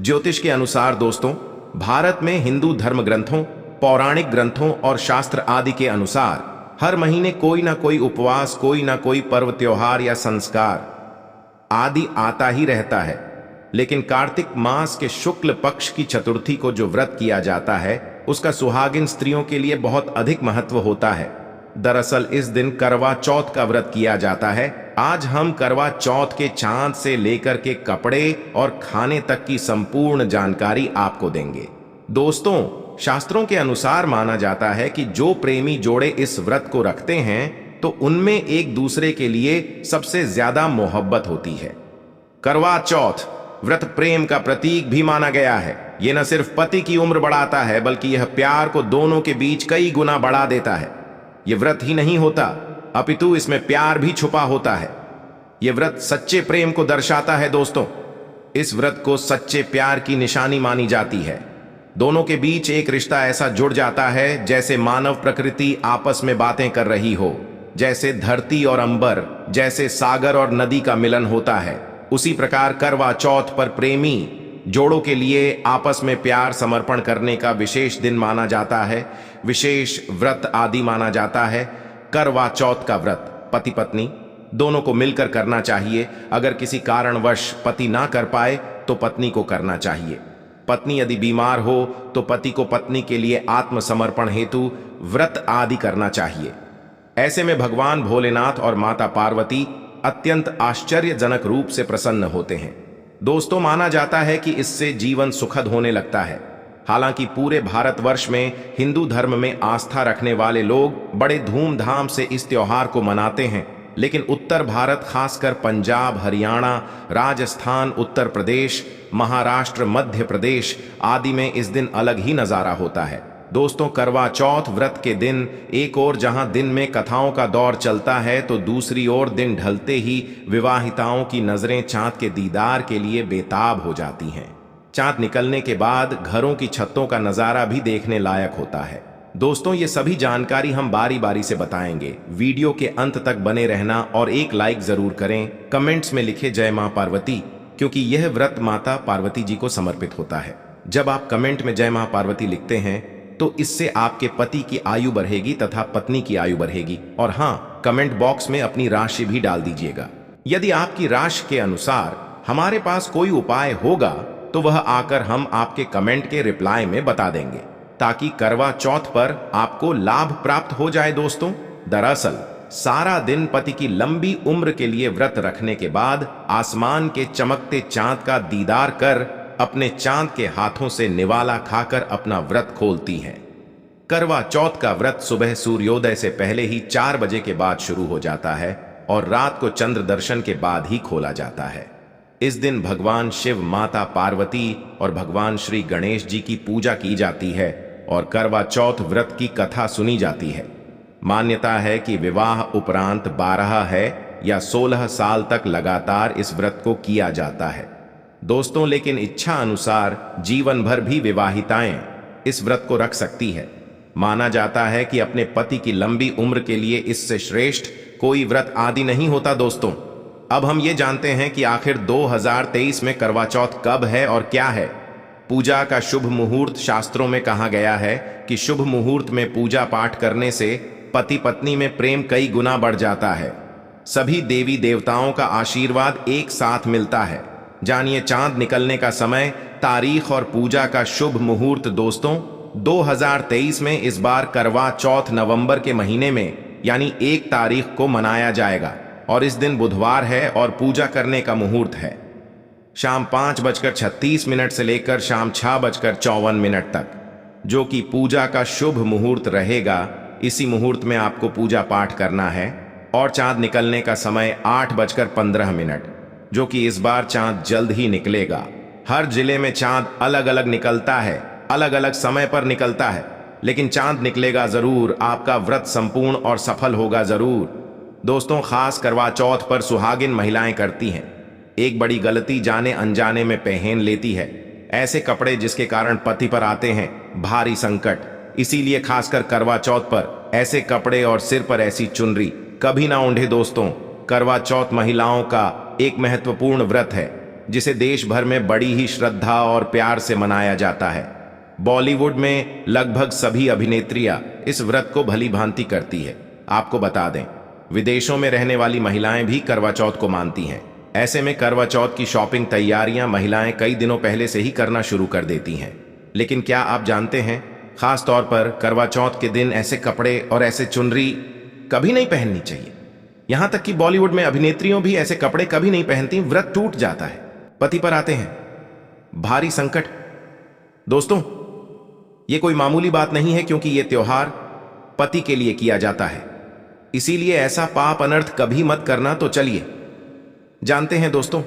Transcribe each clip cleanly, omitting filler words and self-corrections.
ज्योतिष के अनुसार दोस्तों, भारत में हिंदू धर्म ग्रंथों, पौराणिक ग्रंथों और शास्त्र आदि के अनुसार हर महीने कोई ना कोई उपवास, कोई ना कोई पर्व, त्योहार या संस्कार आदि आता ही रहता है। लेकिन कार्तिक मास के शुक्ल पक्ष की चतुर्थी को जो व्रत किया जाता है, उसका सुहागिन स्त्रियों के लिए बहुत अधिक महत्व होता है। दरअसल इस दिन करवा चौथ का व्रत किया जाता है। आज हम करवा चौथ के चांद से लेकर के कपड़े और खाने तक की संपूर्ण जानकारी आपको देंगे। दोस्तों, शास्त्रों के अनुसार माना जाता है कि जो प्रेमी जोड़े इस व्रत को रखते हैं तो उनमें एक दूसरे के लिए सबसे ज्यादा मोहब्बत होती है। करवा चौथ व्रत प्रेम का प्रतीक भी माना गया है। यह न सिर्फ पति की उम्र बढ़ाता है, बल्कि यह प्यार को दोनों के बीच कई गुना बढ़ा देता है। यह व्रत ही नहीं होता, अपितु इसमें प्यार भी छुपा होता है। यह व्रत सच्चे प्रेम को दर्शाता है। दोस्तों, इस व्रत को सच्चे प्यार की निशानी मानी जाती है। दोनों के बीच एक रिश्ता ऐसा जुड़ जाता है जैसे मानव प्रकृति आपस में बातें कर रही हो, जैसे धरती और अंबर, जैसे सागर और नदी का मिलन होता है। उसी प्रकार करवा चौथ पर प्रेमी जोड़ों के लिए आपस में प्यार समर्पण करने का विशेष दिन माना जाता है, विशेष व्रत आदि माना जाता है। करवा चौथ का व्रत पति पत्नी दोनों को मिलकर करना चाहिए। अगर किसी कारणवश पति ना कर पाए तो पत्नी को करना चाहिए। पत्नी यदि बीमार हो तो पति को पत्नी के लिए आत्मसमर्पण हेतु व्रत आदि करना चाहिए। ऐसे में भगवान भोलेनाथ और माता पार्वती अत्यंत आश्चर्यजनक रूप से प्रसन्न होते हैं। दोस्तों, माना जाता है कि इससे जीवन सुखद होने लगता है। हालांकि पूरे भारतवर्ष में हिंदू धर्म में आस्था रखने वाले लोग बड़े धूमधाम से इस त्योहार को मनाते हैं, लेकिन उत्तर भारत, खासकर पंजाब, हरियाणा, राजस्थान, उत्तर प्रदेश, महाराष्ट्र, मध्य प्रदेश आदि में इस दिन अलग ही नजारा होता है। दोस्तों, करवा चौथ व्रत के दिन एक ओर जहां दिन में कथाओं का दौर चलता है, तो दूसरी ओर दिन ढलते ही विवाहिताओं की नजरें चांद के दीदार के लिए बेताब हो जाती हैं। चांद निकलने के बाद घरों की छतों का नजारा भी देखने लायक होता है। दोस्तों, ये सभी जानकारी हम बारी बारी से बताएंगे। वीडियो के अंत तक बने रहना और एक लाइक जरूर करें। कमेंट्स में लिखे जय मां पार्वती, क्योंकि यह व्रत माता पार्वती जी को समर्पित होता है। जब आप कमेंट में जय मां पार्वती लिखते हैं तो इससे आपके पति की आयु बढ़ेगी तथा पत्नी की आयु बढ़ेगी। और हाँ, कमेंट बॉक्स में अपनी राशि भी डाल दीजिएगा। यदि आपकी राशि के अनुसार हमारे पास कोई उपाय होगा तो वह आकर हम आपके कमेंट के रिप्लाई में बता देंगे, ताकि करवा चौथ पर आपको लाभ प्राप्त हो जाए। दोस्तों, दरअसल सारा दिन पति की लंबी उम्र के लिए व्रत रखने के बाद आसमान के चमकते चांद का दीदार कर अपने चांद के हाथों से निवाला खाकर अपना व्रत खोलती हैं। करवा चौथ का व्रत सुबह सूर्योदय से पहले ही 4 बजे के बाद शुरू हो जाता है और रात को चंद्र दर्शन के बाद ही खोला जाता है। इस दिन भगवान शिव, माता पार्वती और भगवान श्री गणेश जी की पूजा की जाती है और करवा चौथ व्रत की कथा सुनी जाती है। मान्यता है कि विवाह उपरांत 12 है या 16 साल तक लगातार इस व्रत को किया जाता है। दोस्तों, लेकिन इच्छा अनुसार जीवन भर भी विवाहिताएं इस व्रत को रख सकती है। माना जाता है कि अपने पति की लंबी उम्र के लिए इससे श्रेष्ठ कोई व्रत आदि नहीं होता। दोस्तों, अब हम ये जानते हैं कि आखिर 2023 में करवा चौथ कब है और क्या है। पूजा का शुभ मुहूर्त शास्त्रों में कहा गया है कि शुभ मुहूर्त में पूजा पाठ करने से पति पत्नी में प्रेम कई गुना बढ़ जाता है। सभी देवी देवताओं का आशीर्वाद एक साथ मिलता है। जानिए चांद निकलने का समय, तारीख और पूजा का शुभ मुहूर्त। दोस्तों, 2023 में इस बार करवा चौथ नवंबर के महीने में यानी 1 तारीख को मनाया जाएगा और इस दिन बुधवार है और पूजा करने का मुहूर्त है शाम 5:36 से लेकर शाम 6:54 तक, जो कि पूजा का शुभ मुहूर्त रहेगा। इसी मुहूर्त में आपको पूजा पाठ करना है। और चांद निकलने का समय 8:15, जो कि इस बार चांद जल्द ही निकलेगा। हर जिले में चांद अलग अलग निकलता है, अलग अलग समय पर निकलता है, लेकिन चांद निकलेगा जरूर। आपका व्रत संपूर्ण और सफल होगा जरूर। दोस्तों, खास करवा चौथ पर सुहागिन महिलाएं करती हैं एक बड़ी गलती, जाने अनजाने में पहन लेती है ऐसे कपड़े जिसके कारण पति पर आते हैं भारी संकट। इसीलिए खासकर करवा चौथ पर ऐसे कपड़े और सिर पर ऐसी चुनरी कभी ना ओढ़े। दोस्तों, करवा चौथ महिलाओं का एक महत्वपूर्ण व्रत है जिसे देश भर में बड़ी ही श्रद्धा और प्यार से मनाया जाता है। बॉलीवुड में लगभग सभी अभिनेत्रियां इस व्रत को भली भांति करती है। आपको बता दें, विदेशों में रहने वाली महिलाएं भी करवा चौथ को मानती हैं। ऐसे में करवा चौथ की शॉपिंग तैयारियां महिलाएं कई दिनों पहले से ही करना शुरू कर देती हैं। लेकिन क्या आप जानते हैं, खास तौर पर करवा चौथ के दिन ऐसे कपड़े और ऐसे चुनरी कभी नहीं पहननी चाहिए। यहां तक कि बॉलीवुड में अभिनेत्रियों भी ऐसे कपड़े कभी नहीं पहनती, व्रत टूट जाता है। पति पर आते हैं भारी संकट। दोस्तों, यह कोई मामूली बात नहीं है, क्योंकि यह त्योहार पति के लिए किया जाता है। इसीलिए ऐसा पाप अनर्थ कभी मत करना। तो चलिए जानते हैं दोस्तों।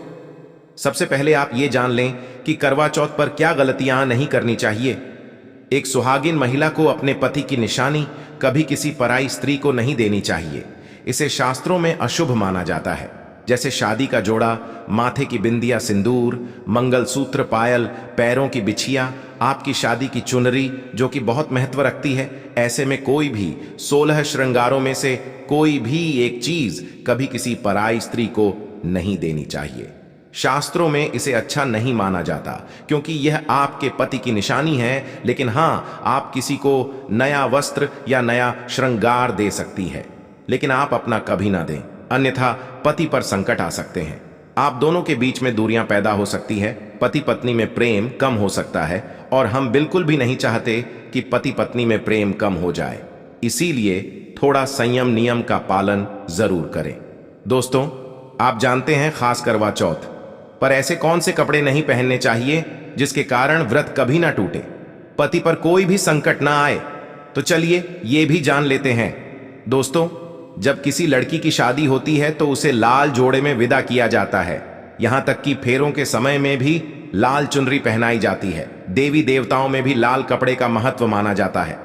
सबसे पहले आप ये जान लें कि करवा चौथ पर क्या गलतियां नहीं करनी चाहिए। एक सुहागिन महिला को अपने पति की निशानी कभी किसी पराई स्त्री को नहीं देनी चाहिए। इसे शास्त्रों में अशुभ माना जाता है। जैसे शादी का जोड़ा, माथे की बिंदिया, सिंदूर, मंगलसूत्र, पायल, पैरों की बिछिया, आपकी शादी की चुनरी जो कि बहुत महत्व रखती है। ऐसे में कोई भी 16 श्रृंगारों में से कोई भी एक चीज कभी किसी पराई स्त्री को नहीं देनी चाहिए। शास्त्रों में इसे अच्छा नहीं माना जाता, क्योंकि यह आपके पति की निशानी है। लेकिन हां, आप किसी को नया वस्त्र या नया श्रृंगार दे सकती है, लेकिन आप अपना कभी ना दें, अन्यथा पति पर संकट आ सकते हैं। आप दोनों के बीच में दूरियां पैदा हो सकती है, पति पत्नी में प्रेम कम हो सकता है, और हम बिल्कुल भी नहीं चाहते कि पति पत्नी में प्रेम कम हो जाए। इसीलिए थोड़ा संयम नियम का पालन जरूर करें। दोस्तों, आप जानते हैं, खास करवा चौथ पर ऐसे कौन से कपड़े नहीं पहनने चाहिए जिसके कारण व्रत कभी ना टूटे, पति पर कोई भी संकट ना आए। तो चलिए ये भी जान लेते हैं। दोस्तों, जब किसी लड़की की शादी होती है तो उसे लाल जोड़े में विदा किया जाता है। यहां तक कि फेरों के समय में भी लाल चुनरी पहनाई जाती है। देवी देवताओं में भी लाल कपड़े का महत्व माना जाता है।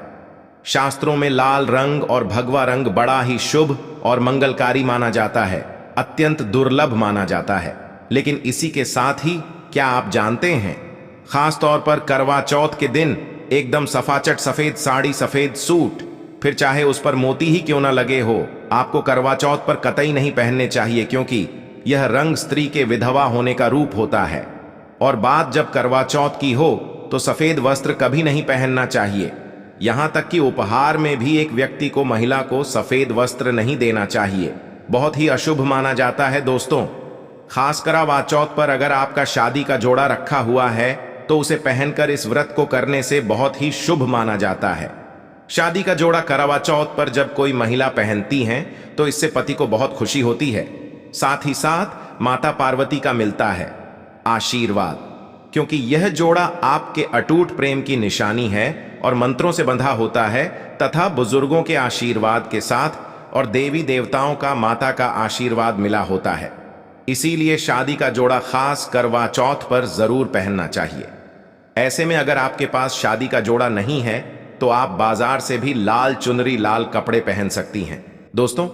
शास्त्रों में लाल रंग और भगवा रंग बड़ा ही शुभ और मंगलकारी माना जाता है, अत्यंत दुर्लभ माना जाता है। लेकिन इसी के साथ ही क्या आप जानते हैं, खास तौर पर करवा चौथ के दिन एकदम सफाचट सफेद साड़ी, सफेद सूट, फिर चाहे उस पर मोती ही क्यों ना लगे हो, आपको करवा चौथ पर कतई नहीं पहनने चाहिए, क्योंकि यह रंग स्त्री के विधवा होने का रूप होता है। और बात जब करवा चौथ की हो तो सफेद वस्त्र कभी नहीं पहनना चाहिए। यहां तक कि उपहार में भी एक व्यक्ति को, महिला को सफेद वस्त्र नहीं देना चाहिए, बहुत ही अशुभ माना जाता है। दोस्तों, खास करवा चौथ पर अगर आपका शादी का जोड़ा रखा हुआ है तो उसे पहनकर इस व्रत को करने से बहुत ही शुभ माना जाता है। शादी का जोड़ा करवा चौथ पर जब कोई महिला पहनती हैं तो इससे पति को बहुत खुशी होती है। साथ ही साथ माता पार्वती का मिलता है आशीर्वाद, क्योंकि यह जोड़ा आपके अटूट प्रेम की निशानी है और मंत्रों से बंधा होता है, तथा बुजुर्गों के आशीर्वाद के साथ और देवी देवताओं का, माता का आशीर्वाद मिला होता है। इसीलिए शादी का जोड़ा खास करवा चौथ पर जरूर पहनना चाहिए। ऐसे में अगर आपके पास शादी का जोड़ा नहीं है तो आप बाजार से भी लाल चुनरी, लाल कपड़े पहन सकती हैं। दोस्तों,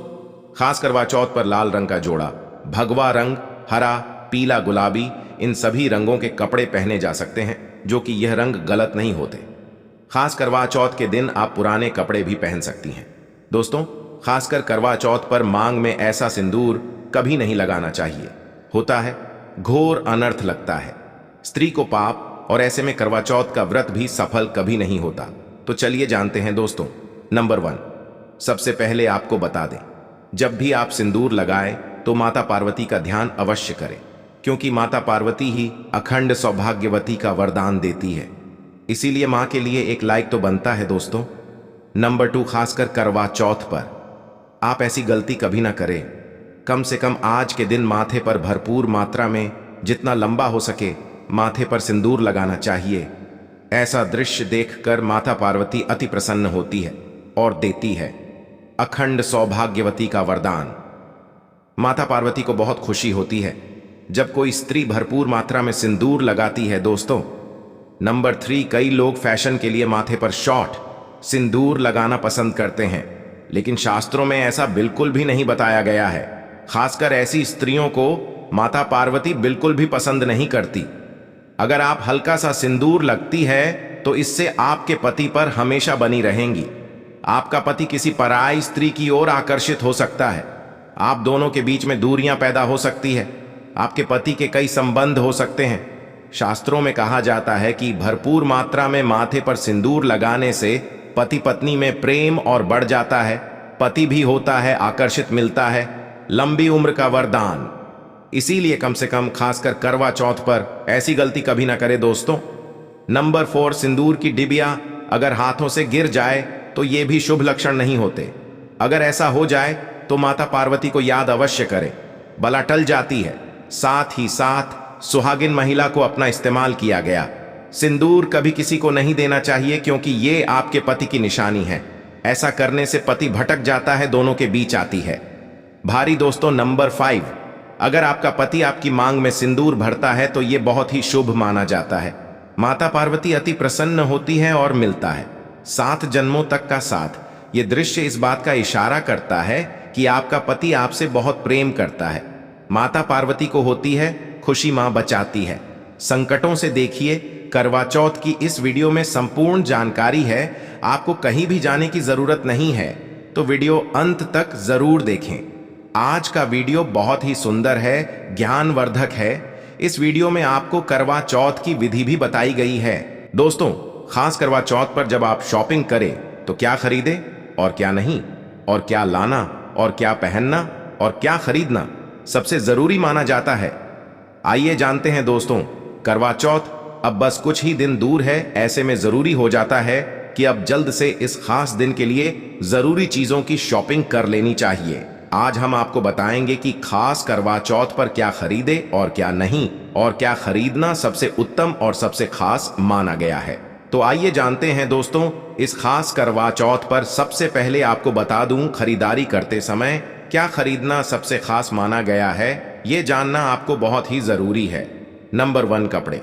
खास करवा चौथ पर लाल रंग का जोड़ा, भगवा रंग, हरा, पीला, गुलाबी, इन सभी रंगों के कपड़े पहने जा सकते हैं, जो कि यह रंग गलत नहीं होते। खास करवा चौथ के दिन आप पुराने कपड़े भी पहन सकती हैं। दोस्तों, खासकर करवा चौथ पर मांग में ऐसा सिंदूर कभी नहीं लगाना चाहिए, होता है घोर अनर्थ लगता है, स्त्री को पाप, और ऐसे में करवा चौथ का व्रत भी सफल कभी नहीं होता। तो चलिए जानते हैं दोस्तों। नंबर 1, सबसे पहले आपको बता दें, जब भी आप सिंदूर लगाएं तो माता पार्वती का ध्यान अवश्य करें, क्योंकि माता पार्वती ही अखंड सौभाग्यवती का वरदान देती है। इसीलिए मां के लिए एक लाइक तो बनता है दोस्तों। नंबर 2, खासकर करवा चौथ पर आप ऐसी गलती कभी ना करें। कम से कम आज के दिन माथे पर भरपूर मात्रा में, जितना लंबा हो सके, माथे पर सिंदूर लगाना चाहिए। ऐसा दृश्य देखकर माता पार्वती अति प्रसन्न होती है और देती है अखंड सौभाग्यवती का वरदान। माता पार्वती को बहुत खुशी होती है जब कोई स्त्री भरपूर मात्रा में सिंदूर लगाती है। दोस्तों, नंबर 3, कई लोग फैशन के लिए माथे पर शॉर्ट सिंदूर लगाना पसंद करते हैं, लेकिन शास्त्रों में ऐसा बिल्कुल भी नहीं बताया गया है। खासकर ऐसी स्त्रियों को माता पार्वती बिल्कुल भी पसंद नहीं करती। अगर आप हल्का सा सिंदूर लगती है तो इससे आपके पति पर हमेशा बनी रहेंगी। आपका पति किसी पराई स्त्री की ओर आकर्षित हो सकता है। आप दोनों के बीच में दूरियां पैदा हो सकती है। आपके पति के कई संबंध हो सकते हैं। शास्त्रों में कहा जाता है कि भरपूर मात्रा में माथे पर सिंदूर लगाने से पति पत्नी में प्रेम और बढ़ जाता है, पति भी होता है आकर्षित, मिलता है लंबी उम्र का वरदान। इसीलिए कम से कम खासकर करवा चौथ पर ऐसी गलती कभी ना करे दोस्तों। नंबर 4, सिंदूर की डिबिया अगर हाथों से गिर जाए तो ये भी शुभ लक्षण नहीं होते। अगर ऐसा हो जाए तो माता पार्वती को याद अवश्य करें, बला टल जाती है। साथ ही साथ सुहागिन महिला को अपना इस्तेमाल किया गया सिंदूर कभी किसी को नहीं देना चाहिए, क्योंकि ये आपके पति की निशानी है। ऐसा करने से पति भटक जाता है, दोनों के बीच आती है भारी। दोस्तों नंबर 5, अगर आपका पति आपकी मांग में सिंदूर भरता है तो यह बहुत ही शुभ माना जाता है। माता पार्वती अति प्रसन्न होती है और मिलता है 7 जन्मों तक का साथ। ये दृश्य इस बात का इशारा करता है कि आपका पति आपसे बहुत प्रेम करता है। माता पार्वती को होती है खुशी, मां बचाती है संकटों से। देखिए करवा चौथ की इस वीडियो में संपूर्ण जानकारी है, आपको कहीं भी जाने की जरूरत नहीं है, तो वीडियो अंत तक जरूर देखें। आज का वीडियो बहुत ही सुंदर है, ज्ञानवर्धक है। इस वीडियो में आपको करवा चौथ की विधि भी बताई गई है। दोस्तों खास करवा चौथ पर जब आप शॉपिंग करें तो क्या खरीदें और क्या नहीं, और क्या लाना और क्या पहनना और क्या खरीदना सबसे जरूरी माना जाता है। आइए जानते हैं दोस्तों। करवा चौथ अब बस कुछ ही दिन दूर है, ऐसे में जरूरी हो जाता है कि अब जल्द से इस खास दिन के लिए जरूरी चीजों की शॉपिंग कर लेनी चाहिए। आज हम आपको बताएंगे कि खास करवा चौथ पर क्या खरीदे और क्या नहीं, और क्या खरीदना सबसे उत्तम और सबसे खास माना गया है। तो आइए जानते हैं दोस्तों। इस खास करवा चौथ पर सबसे पहले आपको बता दूं, खरीदारी करते समय क्या खरीदना सबसे खास माना गया है, ये जानना आपको बहुत ही जरूरी है। नंबर 1, कपड़े।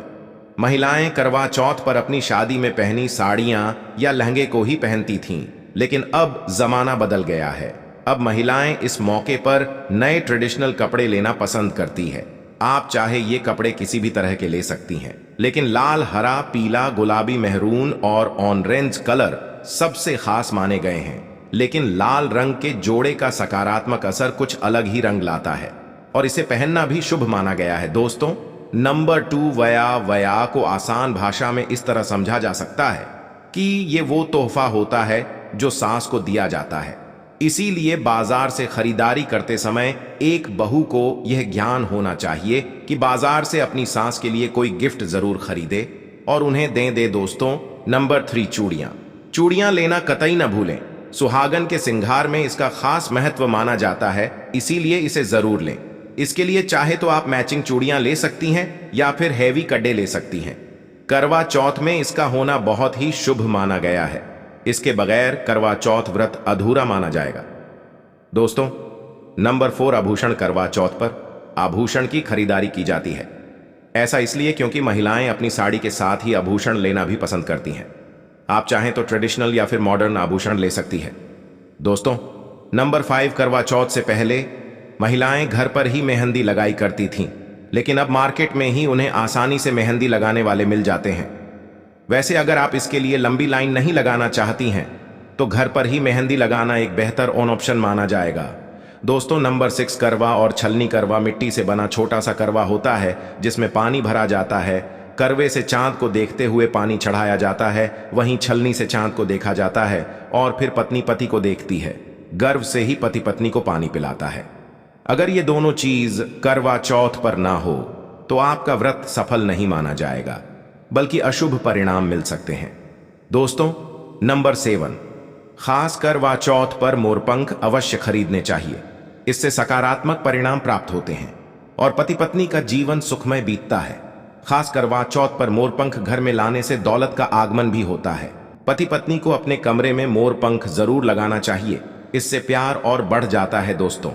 महिलाएं करवा चौथ पर अपनी शादी में पहनी साड़ियां या लहंगे को ही पहनती थीं, लेकिन अब जमाना बदल गया है। अब महिलाएं इस मौके पर नए ट्रेडिशनल कपड़े लेना पसंद करती है। आप चाहे ये कपड़े किसी भी तरह के ले सकती हैं, लेकिन लाल, हरा, पीला, गुलाबी, मेहरून और ऑरेंज कलर सबसे खास माने गए हैं। लेकिन लाल रंग के जोड़े का सकारात्मक असर कुछ अलग ही रंग लाता है और इसे पहनना भी शुभ माना गया है। दोस्तों नंबर 2, वया। वया को आसान भाषा में इस तरह समझा जा सकता है कि ये वो तोहफा होता है जो सास को दिया जाता है। इसीलिए बाजार से खरीदारी करते समय एक बहू को यह ज्ञान होना चाहिए कि बाजार से अपनी सास के लिए कोई गिफ्ट जरूर खरीदे और उन्हें दे दोस्तों। नंबर 3, चूड़ियां। चूड़ियां लेना कतई न भूलें। सुहागन के सिंगार में इसका खास महत्व माना जाता है, इसीलिए इसे जरूर लें। इसके लिए चाहे तो आप मैचिंग चूड़ियां ले सकती हैं या फिर हैवी कड्डे ले सकती हैं। करवा चौथ में इसका होना बहुत ही शुभ माना गया है। इसके बगैर करवा चौथ व्रत अधूरा माना जाएगा। दोस्तों नंबर 4, आभूषण। करवा चौथ पर आभूषण की खरीदारी की जाती है। ऐसा इसलिए क्योंकि महिलाएं अपनी साड़ी के साथ ही आभूषण लेना भी पसंद करती हैं। आप चाहें तो ट्रेडिशनल या फिर मॉडर्न आभूषण ले सकती है। दोस्तों नंबर 5, करवा चौथ से पहले महिलाएं घर पर ही मेहंदी लगाई करती थीं, लेकिन अब मार्केट में ही उन्हें आसानी से मेहंदी लगाने वाले मिल जाते हैं। वैसे अगर आप इसके लिए लंबी लाइन नहीं लगाना चाहती हैं तो घर पर ही मेहंदी लगाना एक बेहतर ऑप्शन माना जाएगा। दोस्तों नंबर 6, करवा और छलनी। करवा मिट्टी से बना छोटा सा करवा होता है जिसमें पानी भरा जाता है। करवे से चांद को देखते हुए पानी चढ़ाया जाता है, वहीं छलनी से चांद को देखा जाता है और फिर पत्नी पति को देखती है। गर्व से ही पति पत्नी को पानी पिलाता है। अगर ये दोनों चीज करवा चौथ पर ना हो तो आपका व्रत सफल नहीं माना जाएगा, बल्कि अशुभ परिणाम मिल सकते हैं। दोस्तों नंबर 7, खास करवा चौथ पर मोरपंख अवश्य खरीदने चाहिए। इससे सकारात्मक परिणाम प्राप्त होते हैं और पति पत्नी का जीवन सुखमय बीतता है। खास करवा चौथ पर मोरपंख घर में लाने से दौलत का आगमन भी होता है। पति पत्नी को अपने कमरे में मोरपंख जरूर लगाना चाहिए, इससे प्यार और बढ़ जाता है। दोस्तों